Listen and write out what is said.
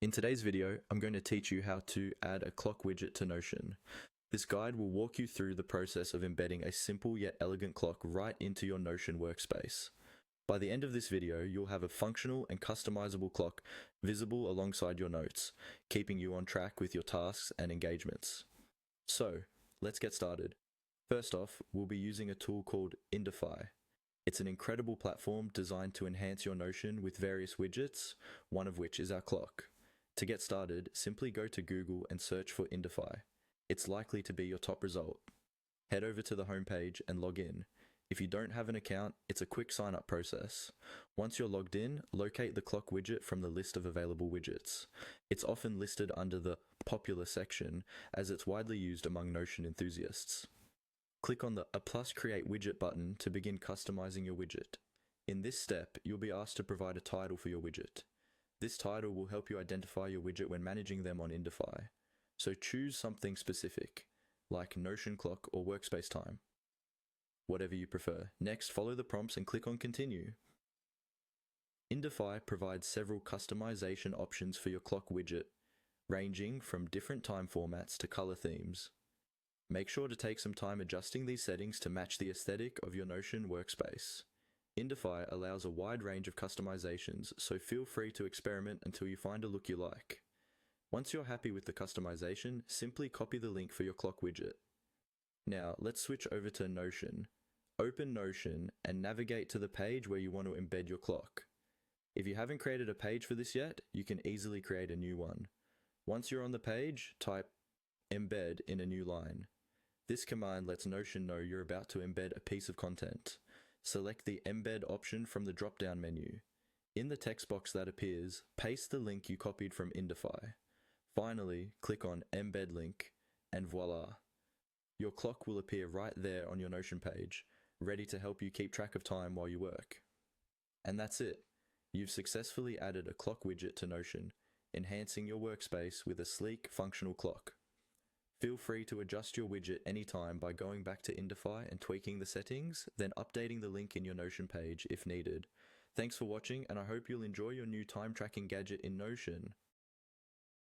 In today's video, I'm going to teach you how to add a clock widget to Notion. This guide will walk you through the process of embedding a simple yet elegant clock right into your Notion workspace. By the end of this video, you'll have a functional and customizable clock visible alongside your notes, keeping you on track with your tasks and engagements. So, let's get started. First off, we'll be using a tool called Indify. It's an incredible platform designed to enhance your Notion with various widgets, one of which is our clock. To get started, simply go to Google and search for Indify. It's likely to be your top result. Head over to the homepage and log in. If you don't have an account, it's a quick sign-up process. Once you're logged in, locate the clock widget from the list of available widgets. It's often listed under the Popular section, as it's widely used among Notion enthusiasts. Click on the A Plus Create Widget button to begin customizing your widget. In this step, you'll be asked to provide a title for your widget. This title will help you identify your widget when managing them on Indify. So choose something specific, like Notion Clock or Workspace Time. Whatever you prefer. Next, follow the prompts and click on Continue. Indify provides several customization options for your clock widget, ranging from different time formats to color themes. Make sure to take some time adjusting these settings to match the aesthetic of your Notion workspace. Indify allows a wide range of customizations, so feel free to experiment until you find a look you like. Once you're happy with the customization, simply copy the link for your clock widget. Now, let's switch over to Notion. Open Notion and navigate to the page where you want to embed your clock. If you haven't created a page for this yet, you can easily create a new one. Once you're on the page, type embed in a new line. This command lets Notion know you're about to embed a piece of content. Select the Embed option from the drop-down menu. In the text box that appears, paste the link you copied from Indify. Finally, click on Embed Link, and voila! Your clock will appear right there on your Notion page, ready to help you keep track of time while you work. And that's it. You've successfully added a clock widget to Notion, enhancing your workspace with a sleek, functional clock. Feel free to adjust your widget anytime by going back to Indify and tweaking the settings, then updating the link in your Notion page if needed. Thanks for watching, and I hope you'll enjoy your new time tracking gadget in Notion.